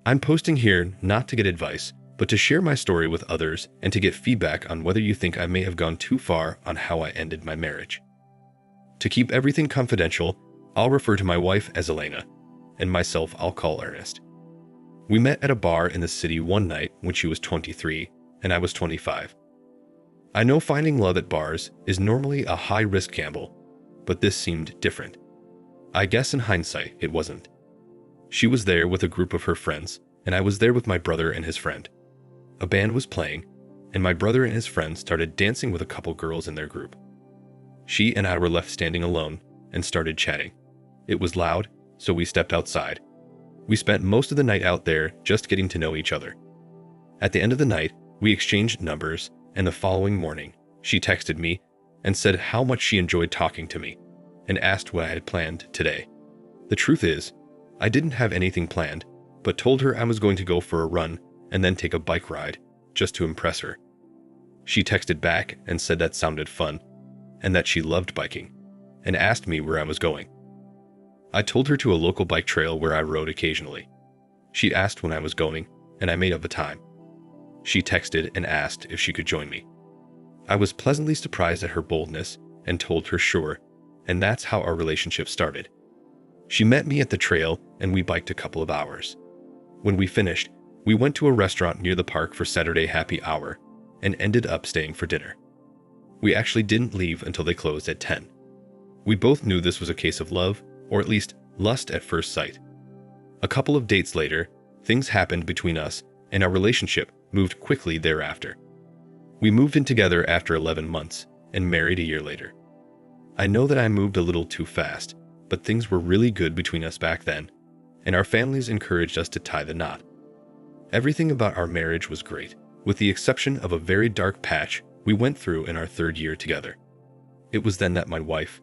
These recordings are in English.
I'm posting here not to get advice, but to share my story with others and to get feedback on whether you think I may have gone too far on how I ended my marriage. To keep everything confidential, I'll refer to my wife as Elena, and myself I'll call Ernest. We met at a bar in the city one night when she was 23 and I was 25. I know finding love at bars is normally a high-risk gamble, but this seemed different. I guess in hindsight, it wasn't. She was there with a group of her friends, and I was there with my brother and his friend. A band was playing, and my brother and his friend started dancing with a couple girls in their group. She and I were left standing alone and started chatting. It was loud, so we stepped outside. We spent most of the night out there just getting to know each other. At the end of the night, we exchanged numbers, and the following morning, she texted me and said how much she enjoyed talking to me and asked what I had planned today. The truth is, I didn't have anything planned, but told her I was going to go for a run and then take a bike ride just to impress her. She texted back and said that sounded fun and that she loved biking and asked me where I was going. I told her to a local bike trail where I rode occasionally. She asked when I was going, and I made up a time. She texted and asked if she could join me. I was pleasantly surprised at her boldness and told her sure, and that's how our relationship started. She met me at the trail and we biked a couple of hours. When we finished, we went to a restaurant near the park for Saturday happy hour and ended up staying for dinner. We actually didn't leave until they closed at 10. We both knew this was a case of love, or at least lust at first sight. A couple of dates later, things happened between us and our relationship moved quickly thereafter. We moved in together after 11 months and married a year later. I know that I moved a little too fast, but things were really good between us back then, and our families encouraged us to tie the knot. Everything about our marriage was great, with the exception of a very dark patch we went through in our third year together. It was then that my wife,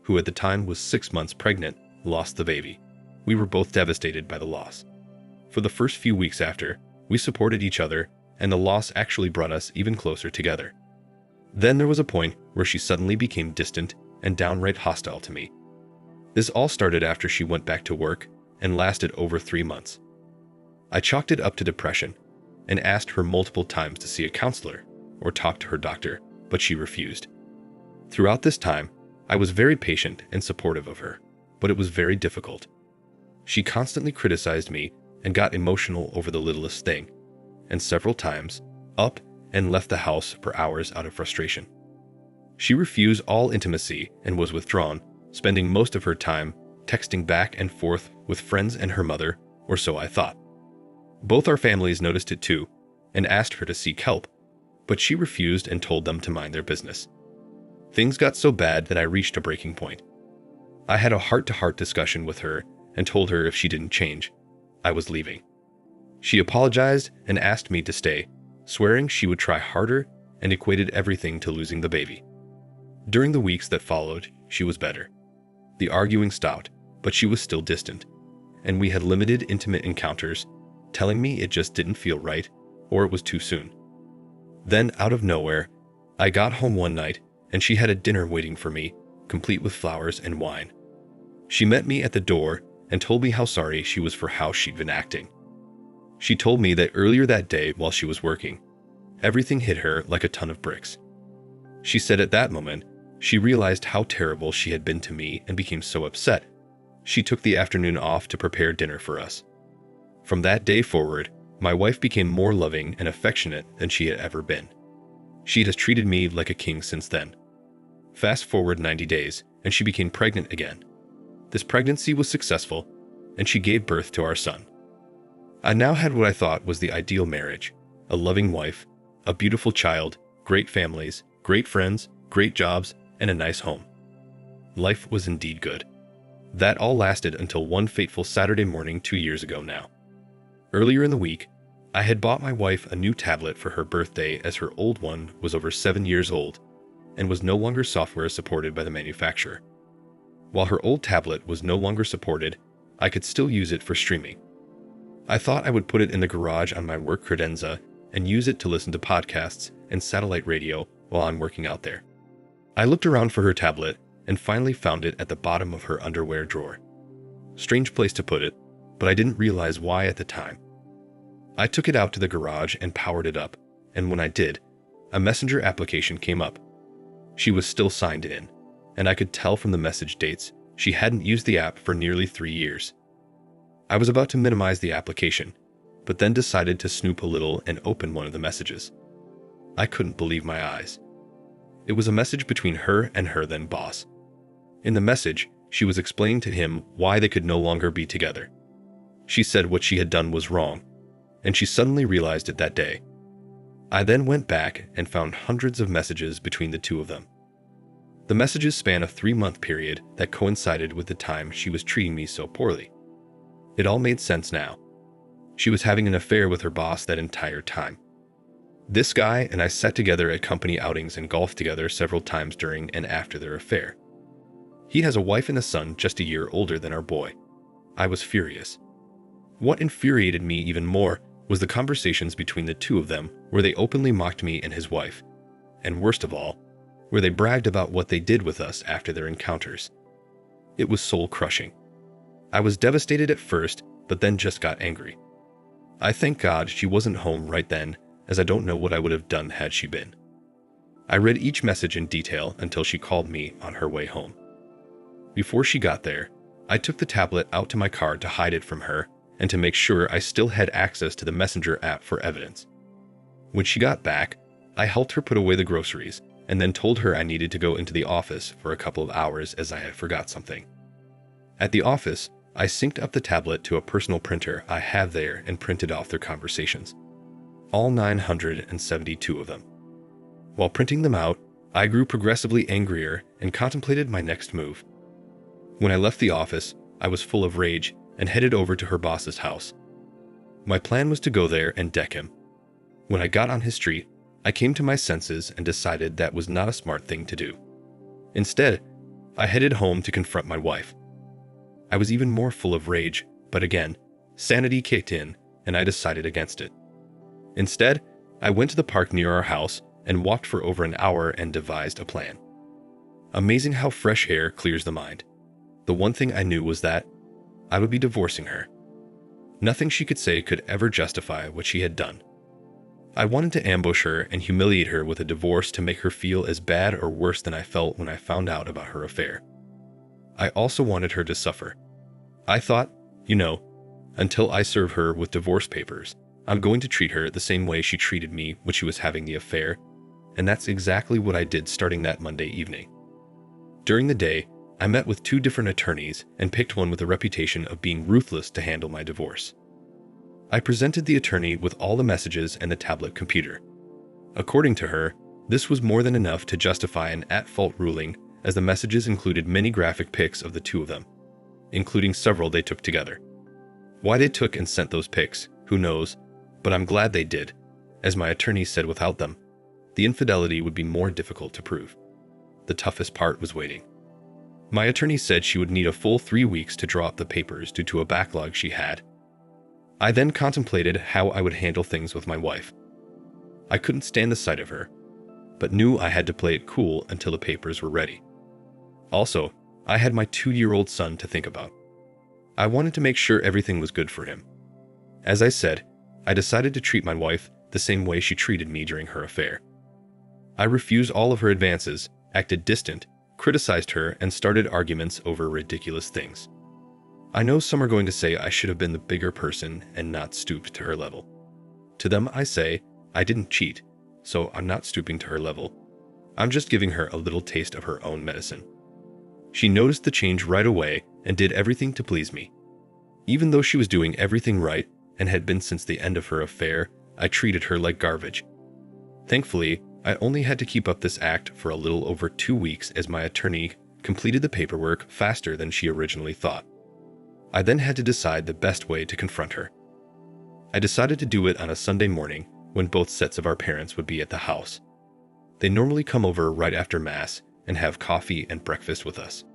who at the time was 6 months pregnant, lost the baby. We were both devastated by the loss. For the first few weeks after, we supported each other, and the loss actually brought us even closer together. Then there was a point where she suddenly became distant and downright hostile to me. This all started after she went back to work and lasted over 3 months. I chalked it up to depression and asked her multiple times to see a counselor or talk to her doctor, but she refused. Throughout this time, I was very patient and supportive of her, but it was very difficult. She constantly criticized me and got emotional over the littlest thing, and several times up and left the house for hours out of frustration. She refused all intimacy and was withdrawn, spending most of her time texting back and forth with friends and her mother, or so I thought. Both our families noticed it too and asked her to seek help, but she refused and told them to mind their business. Things got so bad that I reached a breaking point. I had a heart-to-heart discussion with her and told her if she didn't change, I was leaving. She apologized and asked me to stay, swearing she would try harder, and equated everything to losing the baby. During the weeks that followed, she was better. The arguing stopped, but she was still distant, and we had limited intimate encounters, telling me it just didn't feel right or it was too soon. Then, out of nowhere, I got home one night and she had a dinner waiting for me, complete with flowers and wine. She met me at the door and told me how sorry she was for how she'd been acting. She told me that earlier that day while she was working, everything hit her like a ton of bricks. She said at that moment, she realized how terrible she had been to me and became so upset. She took the afternoon off to prepare dinner for us. From that day forward, my wife became more loving and affectionate than she had ever been. She has treated me like a king since then. Fast forward 90 days, and she became pregnant again. This pregnancy was successful, and she gave birth to our son. I now had what I thought was the ideal marriage: a loving wife, a beautiful child, great families, great friends, great jobs, and a nice home. Life was indeed good. That all lasted until one fateful Saturday morning 2 years ago now. Earlier in the week, I had bought my wife a new tablet for her birthday as her old one was over 7 years old and was no longer software supported by the manufacturer. While her old tablet was no longer supported, I could still use it for streaming. I thought I would put it in the garage on my work credenza and use it to listen to podcasts and satellite radio while I'm working out there. I looked around for her tablet and finally found it at the bottom of her underwear drawer. Strange place to put it, but I didn't realize why at the time. I took it out to the garage and powered it up, and when I did, a messenger application came up. She was still signed in, and I could tell from the message dates she hadn't used the app for nearly 3 years. I was about to minimize the application, but then decided to snoop a little and open one of the messages. I couldn't believe my eyes. It was a message between her and her then boss. In the message, she was explaining to him why they could no longer be together. She said what she had done was wrong, and she suddenly realized it that day. I then went back and found hundreds of messages between the two of them. The messages span a 3-month period that coincided with the time she was treating me so poorly. It all made sense now. She was having an affair with her boss that entire time. This guy and I sat together at company outings and golfed together several times during and after their affair. He has a wife and a son just a year older than our boy. I was furious. What infuriated me even more was the conversations between the two of them where they openly mocked me and his wife, and worst of all, where they bragged about what they did with us after their encounters. It was soul-crushing. I was devastated at first, but then just got angry. I thank God she wasn't home right then, as I don't know what I would have done had she been. I read each message in detail until she called me on her way home. Before she got there, I took the tablet out to my car to hide it from her and to make sure I still had access to the Messenger app for evidence. When she got back, I helped her put away the groceries and then told her I needed to go into the office for a couple of hours as I had forgot something. At the office, I synced up the tablet to a personal printer I have there and printed off their conversations. All 972 of them. While printing them out, I grew progressively angrier and contemplated my next move. When I left the office, I was full of rage and headed over to her boss's house. My plan was to go there and deck him. When I got on his street, I came to my senses and decided that was not a smart thing to do. Instead, I headed home to confront my wife. I was even more full of rage, but again, sanity kicked in and I decided against it. Instead, I went to the park near our house and walked for over an hour and devised a plan. Amazing how fresh air clears the mind. The one thing I knew was that I would be divorcing her. Nothing she could say could ever justify what she had done. I wanted to ambush her and humiliate her with a divorce to make her feel as bad or worse than I felt when I found out about her affair. I also wanted her to suffer. I thought, until I serve her with divorce papers, I'm going to treat her the same way she treated me when she was having the affair, and that's exactly what I did starting that Monday evening. During the day, I met with 2 different attorneys and picked one with a reputation of being ruthless to handle my divorce. I presented the attorney with all the messages and the tablet computer. According to her, this was more than enough to justify an at-fault ruling, as the messages included many graphic pics of the two of them, including several they took together. Why they took and sent those pics, who knows, but I'm glad they did. As my attorney said, without them, the infidelity would be more difficult to prove. The toughest part was waiting. My attorney said she would need a full 3 weeks to draw up the papers due to a backlog she had. I then contemplated how I would handle things with my wife. I couldn't stand the sight of her, but knew I had to play it cool until the papers were ready. Also, I had my 2-year-old son to think about. I wanted to make sure everything was good for him. As I said, I decided to treat my wife the same way she treated me during her affair. I refused all of her advances, acted distant, criticized her, and started arguments over ridiculous things. I know some are going to say I should have been the bigger person and not stooped to her level. To them I say, I didn't cheat, so I'm not stooping to her level. I'm just giving her a little taste of her own medicine. She noticed the change right away and did everything to please me. Even though she was doing everything right and had been since the end of her affair, I treated her like garbage. Thankfully, I only had to keep up this act for a little over 2 weeks as my attorney completed the paperwork faster than she originally thought. I then had to decide the best way to confront her. I decided to do it on a Sunday morning when both sets of our parents would be at the house. They normally come over right after Mass and have coffee and breakfast with us.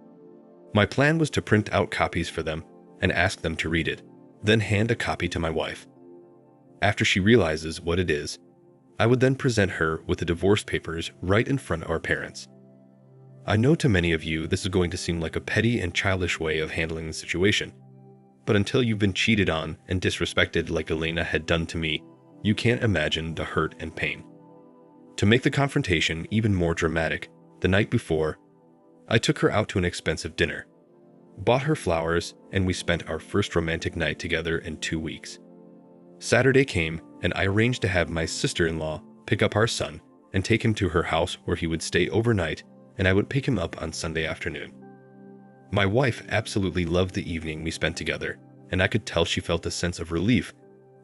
My plan was to print out copies for them and ask them to read it, then hand a copy to my wife. After she realizes what it is, I would then present her with the divorce papers right in front of our parents. I know to many of you this is going to seem like a petty and childish way of handling the situation, But until you've been cheated on and disrespected like Elena had done to me, you can't imagine the hurt and pain. To make the confrontation even more dramatic, the night before, I took her out to an expensive dinner, bought her flowers, and we spent our first romantic night together in 2 weeks. Saturday came, and I arranged to have my sister-in-law pick up our son and take him to her house where he would stay overnight, and I would pick him up on Sunday afternoon. My wife absolutely loved the evening we spent together, and I could tell she felt a sense of relief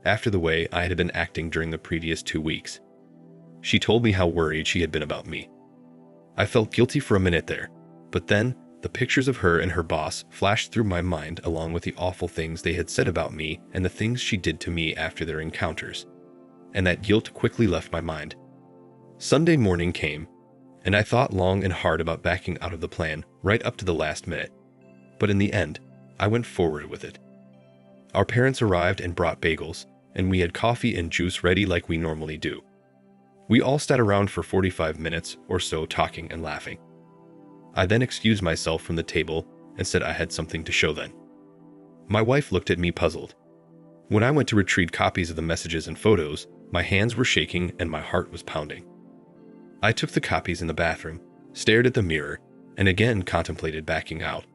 after the way I had been acting during the previous 2 weeks. She told me how worried she had been about me. I felt guilty for a minute there, but then the pictures of her and her boss flashed through my mind along with the awful things they had said about me and the things she did to me after their encounters, and that guilt quickly left my mind. Sunday morning came, and I thought long and hard about backing out of the plan right up to the last minute, but in the end, I went forward with it. Our parents arrived and brought bagels, and we had coffee and juice ready like we normally do. We all sat around for 45 minutes or so talking and laughing. I then excused myself from the table and said I had something to show them. My wife looked at me puzzled. When I went to retrieve copies of the messages and photos, my hands were shaking and my heart was pounding. I took the copies in the bathroom, stared at the mirror, and again contemplated backing out,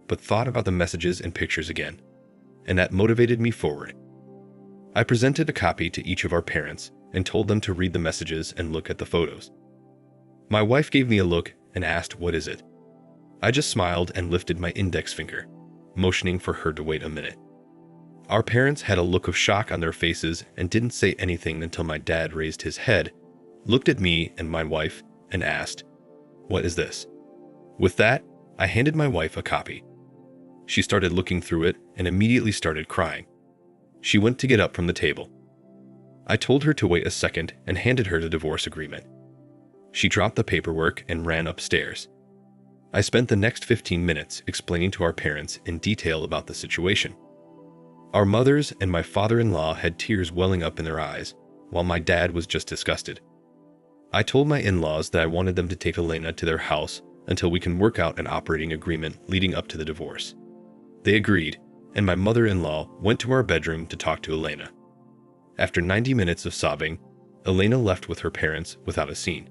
but thought about the messages and pictures again, and that motivated me forward. I presented a copy to each of our parents and told them to read the messages and look at the photos. My wife gave me a look and asked, "What is it?" I just smiled and lifted my index finger, motioning for her to wait a minute. Our parents had a look of shock on their faces and didn't say anything until my dad raised his head, looked at me and my wife, and asked, "What is this?" With that, I handed my wife a copy. She started looking through it and immediately started crying. She went to get up from the table. I told her to wait a second and handed her the divorce agreement. She dropped the paperwork and ran upstairs. I spent the next 15 minutes explaining to our parents in detail about the situation. Our mothers and my father-in-law had tears welling up in their eyes, while my dad was just disgusted. I told my in-laws that I wanted them to take Elena to their house until we can work out an operating agreement leading up to the divorce. They agreed, and my mother-in-law went to our bedroom to talk to Elena. After 90 minutes of sobbing, Elena left with her parents without a scene.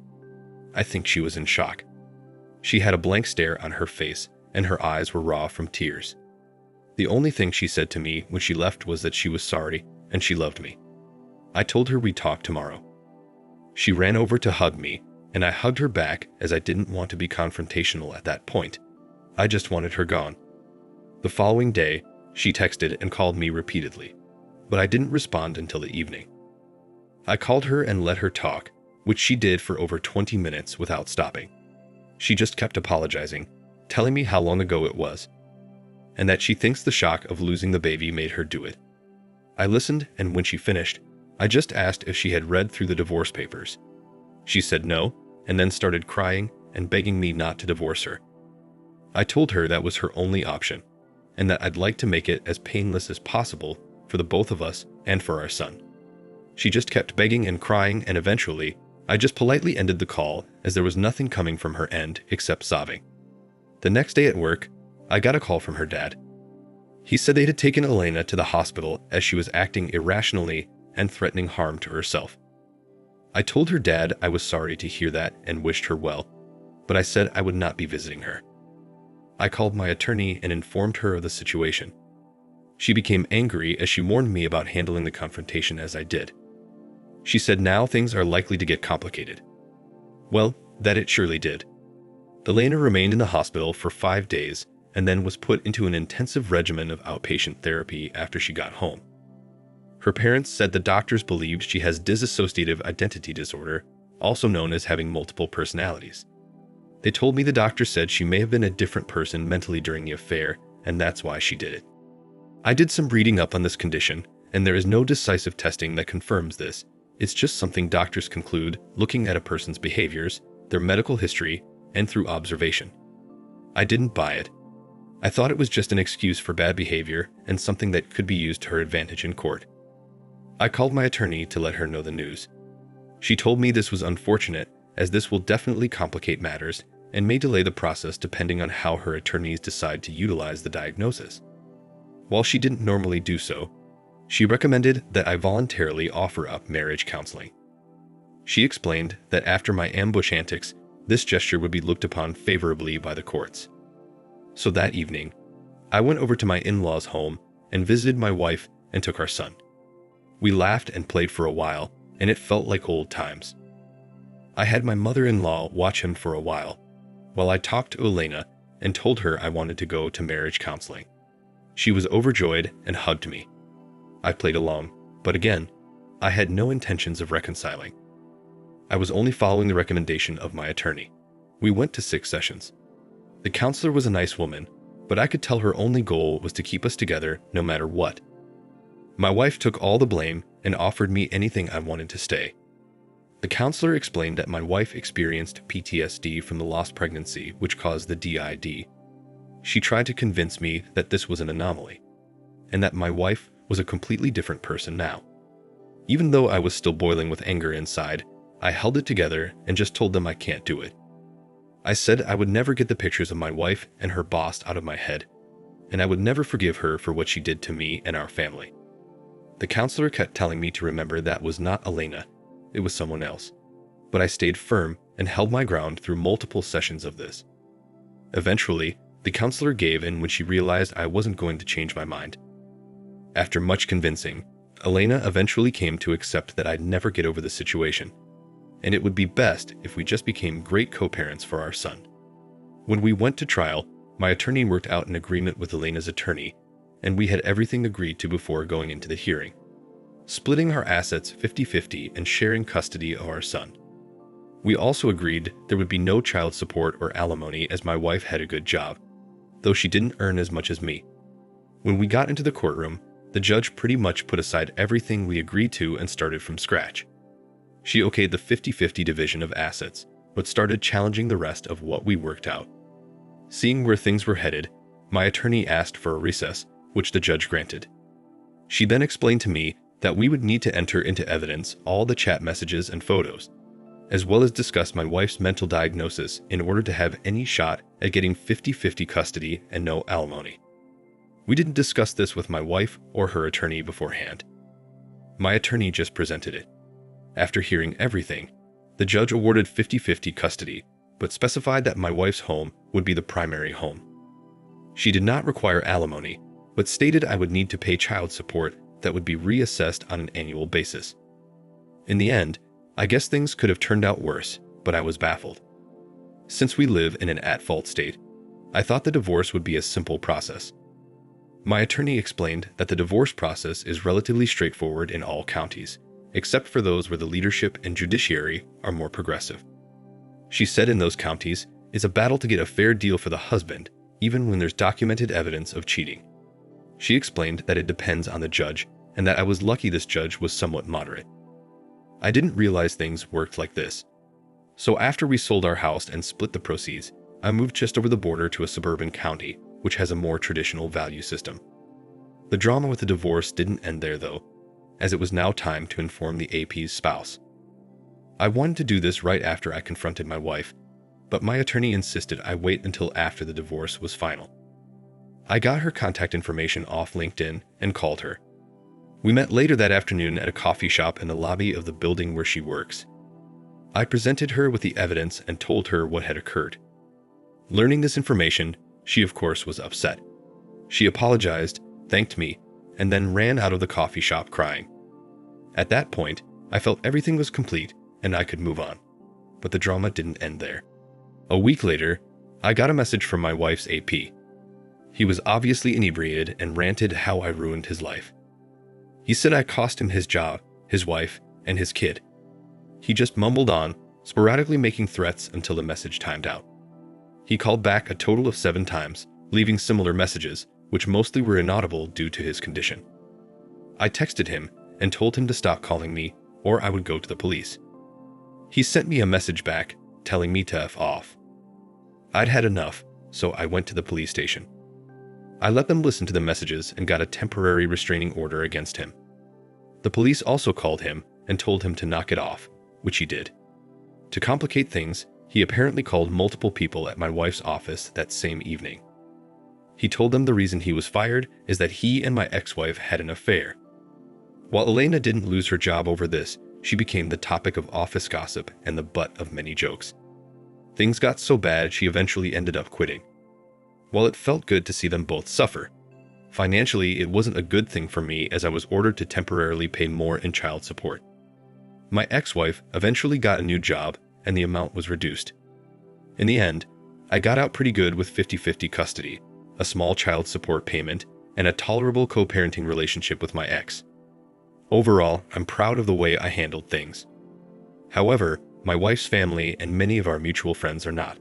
I think she was in shock. She had a blank stare on her face, and her eyes were raw from tears. The only thing she said to me when she left was that she was sorry and she loved me. I told her we'd talk tomorrow. She ran over to hug me, and I hugged her back as I didn't want to be confrontational at that point. I just wanted her gone. The following day, she texted and called me repeatedly, but I didn't respond until the evening. I called her and let her talk, which she did for over 20 minutes without stopping. She just kept apologizing, telling me how long ago it was, and that she thinks the shock of losing the baby made her do it. I listened, and when she finished, I just asked if she had read through the divorce papers. She said no, and then started crying and begging me not to divorce her. I told her that was her only option, and that I'd like to make it as painless as possible for the both of us and for our son. She just kept begging and crying, and eventually, I just politely ended the call as there was nothing coming from her end except sobbing. The next day at work, I got a call from her dad. He said they had taken Elena to the hospital as she was acting irrationally and threatening harm to herself. I told her dad I was sorry to hear that and wished her well, but I said I would not be visiting her. I called my attorney and informed her of the situation. She became angry as she warned me about handling the confrontation as I did. She said now things are likely to get complicated. Well, that it surely did. Elena remained in the hospital for 5 days and then was put into an intensive regimen of outpatient therapy after she got home. Her parents said the doctors believed she has dissociative identity disorder, also known as having multiple personalities. They told me the doctor said she may have been a different person mentally during the affair, and that's why she did it. I did some reading up on this condition, and there is no decisive testing that confirms this. It's just something doctors conclude looking at a person's behaviors, their medical history, and through observation. I didn't buy it. I thought it was just an excuse for bad behavior and something that could be used to her advantage in court. I called my attorney to let her know the news. She told me this was unfortunate, as this will definitely complicate matters and may delay the process depending on how her attorneys decide to utilize the diagnosis. While she didn't normally do so, she recommended that I voluntarily offer up marriage counseling. She explained that after my ambush antics, this gesture would be looked upon favorably by the courts. So that evening, I went over to my in-laws' home and visited my wife and took our son. We laughed and played for a while, and it felt like old times. I had my mother-in-law watch him for a while I talked to Elena and told her I wanted to go to marriage counseling. She was overjoyed and hugged me. I played along, but again, I had no intentions of reconciling. I was only following the recommendation of my attorney. We went to 6 sessions. The counselor was a nice woman, but I could tell her only goal was to keep us together no matter what. My wife took all the blame and offered me anything I wanted to stay. The counselor explained that my wife experienced PTSD from the lost pregnancy, which caused the DID. She tried to convince me that this was an anomaly, and that my wife was a completely different person now. Even though I was still boiling with anger inside, I held it together and just told them I can't do it. I said I would never get the pictures of my wife and her boss out of my head, and I would never forgive her for what she did to me and our family. The counselor kept telling me to remember that was not Elena, it was someone else. But I stayed firm and held my ground through multiple sessions of this. Eventually, the counselor gave in when she realized I wasn't going to change my mind. After much convincing, Elena eventually came to accept that I'd never get over the situation, and it would be best if we just became great co-parents for our son. When we went to trial, my attorney worked out an agreement with Elena's attorney, and we had everything agreed to before going into the hearing, splitting our assets 50-50 and sharing custody of our son. We also agreed there would be no child support or alimony as my wife had a good job, though she didn't earn as much as me. When we got into the courtroom, the judge pretty much put aside everything we agreed to and started from scratch. She okayed the 50-50 division of assets, but started challenging the rest of what we worked out. Seeing where things were headed, my attorney asked for a recess, which the judge granted. She then explained to me that we would need to enter into evidence all the chat messages and photos, as well as discuss my wife's mental diagnosis in order to have any shot at getting 50-50 custody and no alimony. We didn't discuss this with my wife or her attorney beforehand. My attorney just presented it. After hearing everything, the judge awarded 50-50 custody, but specified that my wife's home would be the primary home. She did not require alimony, but stated I would need to pay child support that would be reassessed on an annual basis. In the end, I guess things could have turned out worse, but I was baffled. Since we live in an at-fault state, I thought the divorce would be a simple process. My attorney explained that the divorce process is relatively straightforward in all counties, except for those where the leadership and judiciary are more progressive. She said in those counties, it's a battle to get a fair deal for the husband, even when there's documented evidence of cheating. She explained that it depends on the judge, and that I was lucky this judge was somewhat moderate. I didn't realize things worked like this. So after we sold our house and split the proceeds, I moved just over the border to a suburban county, which has a more traditional value system. The drama with the divorce didn't end there though, as it was now time to inform the AP's spouse. I wanted to do this right after I confronted my wife, but my attorney insisted I wait until after the divorce was final. I got her contact information off LinkedIn and called her. We met later that afternoon at a coffee shop in the lobby of the building where she works. I presented her with the evidence and told her what had occurred. Learning this information, she of course was upset. She apologized, thanked me, and then ran out of the coffee shop crying. At that point, I felt everything was complete and I could move on. But the drama didn't end there. A week later, I got a message from my wife's AP. He was obviously inebriated and ranted how I ruined his life. He said I cost him his job, his wife, and his kid. He just mumbled on, sporadically making threats until the message timed out. He called back a total of 7 times, leaving similar messages, which mostly were inaudible due to his condition. I texted him and told him to stop calling me, or I would go to the police. He sent me a message back, telling me to F off. I'd had enough, so I went to the police station. I let them listen to the messages and got a temporary restraining order against him. The police also called him and told him to knock it off, which he did. To complicate things, he apparently called multiple people at my wife's office that same evening. He told them the reason he was fired is that he and my ex-wife had an affair. While Elena didn't lose her job over this, she became the topic of office gossip and the butt of many jokes. Things got so bad she eventually ended up quitting. While it felt good to see them both suffer, financially it wasn't a good thing for me as I was ordered to temporarily pay more in child support. My ex-wife eventually got a new job and the amount was reduced. In the end, I got out pretty good with 50-50 custody, a small child support payment, and a tolerable co-parenting relationship with my ex. Overall, I'm proud of the way I handled things. However, my wife's family and many of our mutual friends are not.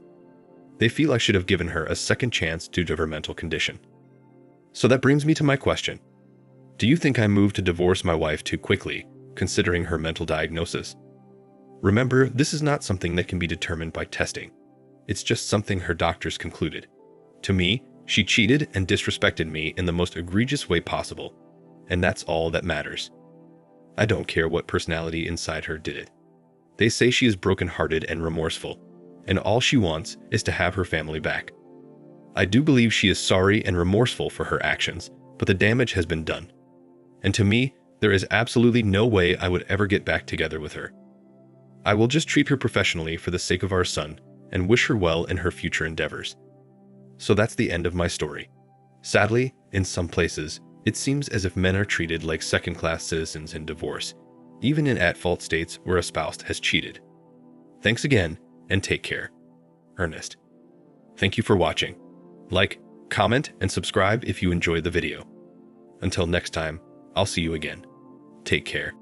They feel I should have given her a second chance due to her mental condition. So that brings me to my question. Do you think I moved to divorce my wife too quickly, considering her mental diagnosis? Remember, this is not something that can be determined by testing. It's just something her doctors concluded. To me, she cheated and disrespected me in the most egregious way possible, and that's all that matters. I don't care what personality inside her did it. They say she is broken-hearted and remorseful, and all she wants is to have her family back. I do believe she is sorry and remorseful for her actions, but the damage has been done. And to me, there is absolutely no way I would ever get back together with her. I will just treat her professionally for the sake of our son and wish her well in her future endeavors. So that's the end of my story. Sadly, in some places, it seems as if men are treated like second-class citizens in divorce, even in at-fault states where a spouse has cheated. Thanks again, and take care. Ernest. Thank you for watching. Like, comment, and subscribe if you enjoyed the video. Until next time, I'll see you again. Take care.